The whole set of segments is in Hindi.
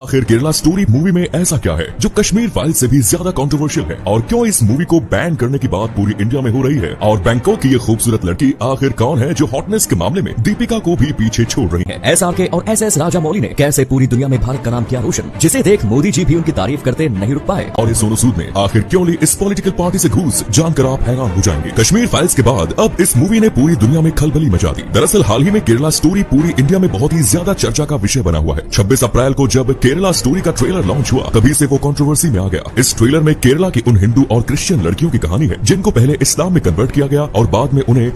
आखिर केरला स्टोरी मूवी में ऐसा क्या है जो कश्मीर फाइल्स से भी ज्यादा कंट्रोवर्शियल है, और क्यों इस मूवी को बैन करने की बात पूरी इंडिया में हो रही है, और बैंकॉक की ये खूबसूरत लड़की आखिर कौन है जो हॉटनेस के मामले में दीपिका को भी पीछे छोड़ रही है। SRK और SS राजामौली ने कैसे पूरी दुनिया में भारत का नाम किया रोशन, जिसे देख मोदी जी भी उनकी तारीफ करते नहीं रुक पाए। और इस सोनू सूद ने आखिर क्यों ली इस पॉलिटिकल पार्टी से घूस, जानकर आप हैरान हो जाएंगे। कश्मीर फाइल्स के बाद अब इस मूवी ने पूरी दुनिया में खलबली मचा दी। दरअसल हाल ही में केरला स्टोरी पूरी इंडिया में बहुत ही ज्यादा चर्चा का विषय बना हुआ है। 26 अप्रैल को जब केरला स्टोरी का ट्रेलर लॉन्च हुआ तभी से वो कंट्रोवर्सी में आ गया। इस ट्रेलर में केरला की उन हिंदू और क्रिश्चियन लड़कियों की कहानी है जिनको पहले इस्लाम में कन्वर्ट किया गया और बाद में उन्हें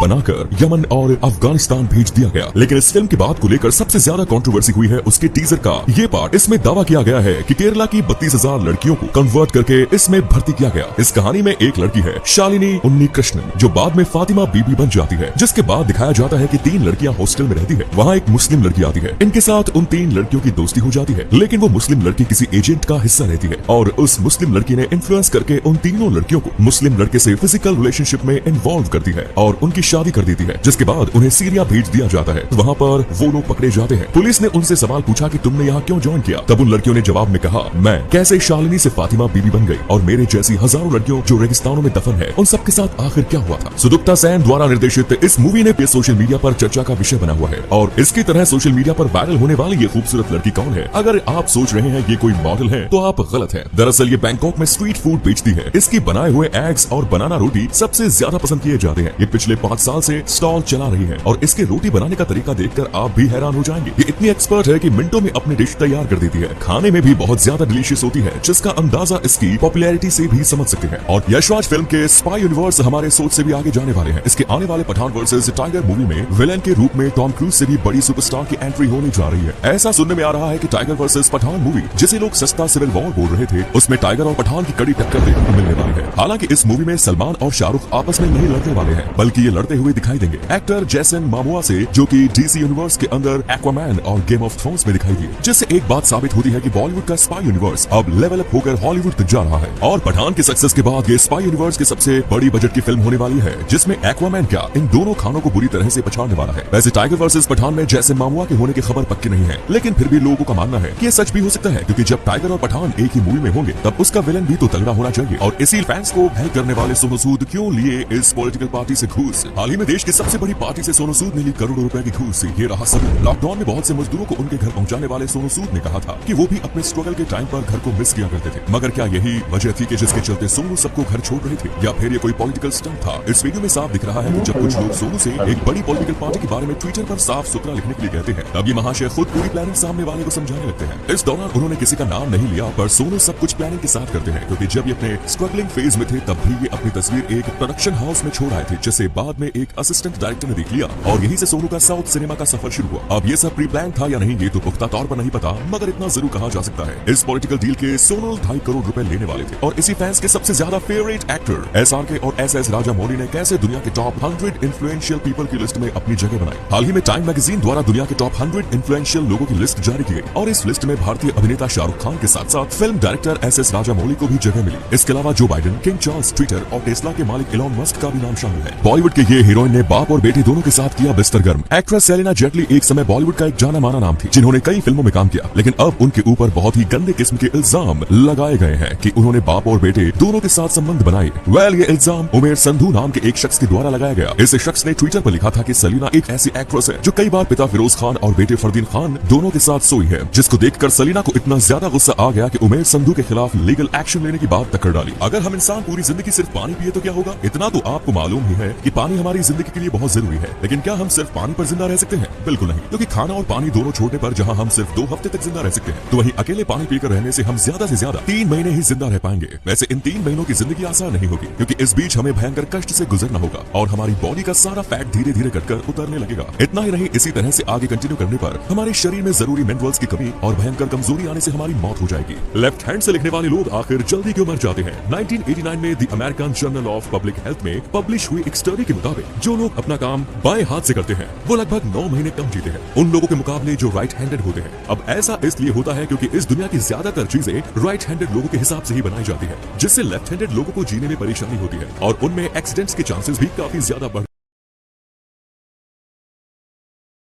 बनाकर यमन और अफगानिस्तान भेज दिया गया। लेकिन इस फिल्म की बात को लेकर सबसे ज्यादा कंट्रोवर्सी हुई है उसके टीजर का ये पार्ट। इसमें दावा किया गया है कि केरला की 32,000 लड़कियों को कन्वर्ट करके इसमें भर्ती किया गया। इस कहानी में एक लड़की है शालिनी उन्नी कृष्णन, जो बाद में फातिमा बीबी बन जाती है, जिसके बाद दिखाया जाता है कि 3 लड़कियां हॉस्टल में रहती है। वहाँ एक मुस्लिम लड़की आती है, इनके साथ उन 3 लड़कियों की दोस्ती हो जाती है, लेकिन वो मुस्लिम लड़की किसी एजेंट का हिस्सा रहती है और उस मुस्लिम लड़की ने इन्फ्लुएंस करके उन तीनों लड़कियों को मुस्लिम लड़के से फिजिकल रिलेशनशिप में इन्वॉल्व करती है और उनकी शादी कर देती है, जिसके बाद उन्हें सीरिया भेज दिया जाता है। वहाँ पर वो लोग पकड़े जाते हैं। पुलिस ने उनसे सवाल पूछा कि तुमने यहाँ क्यों ज्वाइन किया, तब उन लड़कियों ने जवाब में कहा, मैं कैसे शालिनी से फातिमा बीबी बन गई और मेरे जैसी हजारों लड़कियों जो रेगिस्तानों में दफन है उन सबके साथ आखिर क्या हुआ था। सुदुक्ता सेन द्वारा निर्देशित इस मूवी ने सोशल मीडिया पर चर्चा का विषय बना हुआ है और इसकी तरह सोशल मीडिया पर वायरल होने वाली ये खूबसूरत लड़की कौन है? अगर आप सोच रहे हैं ये कोई मॉडल है तो आप गलत है। दरअसल ये बैंकॉक में स्ट्रीट फूड बेचती है। इसकी बनाए हुए एग्स और बनाना रोटी सबसे ज्यादा पसंद किए जाते हैं। ये पिछले 5 साल से स्टॉल चला रही है और इसके रोटी बनाने का तरीका देखकर आप भी हैरान हो जाएंगे। ये इतनी एक्सपर्ट है कि मिनटों में अपनी डिश तैयार कर देती है। खाने में भी बहुत ज्यादा डिलीशियस होती है, जिसका अंदाजा इसकी पॉपुलैरिटी से भी समझ सकते हैं। और यशराज फिल्म के स्पाई यूनिवर्स हमारे सोच से भी आगे जाने वाले हैं। इसके आने वाले पठान वर्सेस टाइगर मूवी में विलेन के रूप में टॉम क्रूज से भी बड़ी सुपरस्टार की एंट्री होने जा रही है। ऐसा सुनने में आ रहा है कि टाइगर वर्सेस पठान मूवी, जिसे लोग सस्ता सिविल वॉर बोल रहे थे, उसमें टाइगर और पठान की कड़ी टक्कर देखने को मिलने वाली है। हालांकि इस मूवी में सलमान और शाहरुख आपस में नहीं लड़ने वाले हैं, बल्कि ये लड़ते हुए दिखाई देंगे एक्टर जैसन मामोआ से, जो कि डीसी यूनिवर्स के अंदर एक्वामैन और गेम ऑफ थ्रोन्स में दिखाई दिए। जिससे एक बात साबित होती है कि बॉलीवुड का स्पाई यूनिवर्स अब लेवल अप होकर हॉलीवुड तक जा रहा है। और पठान के सक्सेस के बाद ये स्पाई यूनिवर्स की सबसे बड़ी बजट की फिल्म होने वाली है, जिसमें एक्वामैन क्या इन दोनों खानों को बुरी तरह से पछाड़ने वाला है। वैसे टाइगर वर्सेस पठान में जैसन मामोआ के होने की खबर पक्की नहीं है, लेकिन फिर भी लोगों का मानना है कि ये सच भी हो सकता है, क्योंकि जब टाइगर और पठान एक ही मूवी में होंगे तब उसका विलन भी तो तगड़ा होना चाहिए। और इसी फैंस को भय करने वाले सोनू सूद क्यों लिए इस पॉलिटिकल पार्टी से घूस? हाल ही में देश की सबसे बड़ी पार्टी से सोनू सूद ने ली करोड़ों रुपए की घूस। ये रहा सबूत। लॉकडाउन में बहुत से मजदूरों को उनके घर पहुंचाने वाले सोनू सूद ने कहा था कि वो भी अपने स्ट्रगल के टाइम पर घर को मिस किया करते थे। मगर क्या यही वजह थी कि जिसके चलते सोनू सबको घर छोड़ रहे थे, या फिर ये कोई पॉलिटिकल स्टंट था? इस वीडियो में साफ दिख रहा है कि जब कुछ लोग सोनू से एक बड़ी पॉलिटिकल पार्टी के बारे में ट्विटर पर साफ सुथरा लिखने के लिए कहते हैं, तब ये महाशय खुद पूरी प्लानिंग सामने वाले को समझाने लगते हैं। इस दौरान उन्होंने किसी का नाम नहीं लिया, पर सोनू सब कुछ प्लानिंग के साथ करते हैं, क्योंकि जब ये अपने स्ट्रगलिंग फेज में थे तब भी ये अपनी तस्वीर एक प्रोडक्शन हाउस में छोड़ आए थे, जिसे बाद में एक असिस्टेंट डायरेक्टर ने देख लिया और यही से सोनू का साउथ सिनेमा का सफर शुरू हुआ। अब ये सब प्री प्लान था या नहीं ये तो पुख्ता तौर पर नहीं पता, मगर इतना जरूर कहा जा सकता है इस पॉलिटिकल डील के सोनू 2.5 करोड़ रुपए लेने वाले थे। और इसी फैंस के सबसे ज्यादा फेवरेट एक्टर SRK और SS राजामौली ने कैसे दुनिया के टॉप 100 इन्फ्लुएंशियल पीपल की लिस्ट में अपनी जगह बनाई। हाल ही में टाइम मैगजीन द्वारा दुनिया के टॉप 100 इन्फ्लुएंशियल लोगों की लिस्ट जारी की गई और इस लिस्ट में भारतीय अभिनेता शाहरुख खान के साथ साथ फिल्म डायरेक्टर SS राजामौली को भी जगह मिली। इसके अलावा Joe Biden, king Charles, Twitter और टेस्ला के मालिक इलॉन मस्क का भी नाम शामिल है। बॉलीवुड के ये हीरोइन ने बाप और बेटे दोनों के साथ किया बिस्तर गर्म। एक्ट्रेस सेलिना जेटली एक समय बॉलीवुड का एक जाना माना नाम थी, जिन्होंने कई फिल्मों में काम किया, लेकिन अब उनके ऊपर बहुत ही गंदे किस्म के इल्जाम लगाए गए हैं कि उन्होंने बाप और बेटे दोनों के साथ संबंध बनाए। ये इल्जाम उमेर संधू नाम के एक शख्स के द्वारा लगाया गया। इस शख्स ने ट्विटर पर लिखा था कि सलीना एक ऐसी एक्ट्रेस है जो कई बार पिता फिरोज खान और बेटे फरदीन खान दोनों के साथ सोई है, जिसको देखकर सलीना को इतना ज्यादा गुस्सा आ गया कि उमेर संधू के खिलाफ लीगल एक्शन लेने की बात तक कर डाली। अगर हम इंसान पूरी जिंदगी सिर्फ पानी पिए तो क्या होगा? इतना तो आपको मालूम ही है कि पानी हमारी जिंदगी के लिए बहुत जरूरी है, लेकिन क्या हम सिर्फ पानी पर जिंदा रह सकते हैं? बिल्कुल नहीं, क्योंकि खाना और पानी दोनों छोड़ने पर जहां हम सिर्फ 2 हफ्ते तक जिंदा रह सकते हैं, तो वहीं अकेले पानी पीकर रहने से हम ज्यादा से ज्यादा 3 महीने ही जिंदा रह पाएंगे। वैसे इन 3 महीनों की जिंदगी आसान नहीं होगी, क्योंकि इस बीच हमें भयंकर कष्ट से गुजरना होगा और हमारी बॉडी का सारा फैट धीरे धीरे घटकर उतरने लगेगा। इतना ही नहीं, इसी तरह से आगे कंटिन्यू करने पर हमारे शरीर में जरूरी मिनरल्स की कमी और भयंकर कमजोरी आने से हमारी मौत हो जाएगी। लेफ्ट हैंड से लिखने वाले लोग आखिर जल्दी क्यों मर जाते हैं? 1989 में the American journal of public health में पब्लिश हुई एक स्टडी के मुताबिक जो लोग अपना काम बाएं हाथ से करते हैं वो लगभग 9 महीने कम जीते हैं उन लोगों के मुकाबले जो राइट हैंडेड होते हैं। अब ऐसा इसलिए होता है क्योंकि इस दुनिया की ज्यादातर चीजें राइट हैंडेड लोगों के हिसाब से ही बनाई जाती है, जिससे लेफ्ट हैंडेड लोगों को जीने में परेशानी होती है और उनमें एक्सीडेंट्स के चांसेस भी काफी ज्यादा बढ़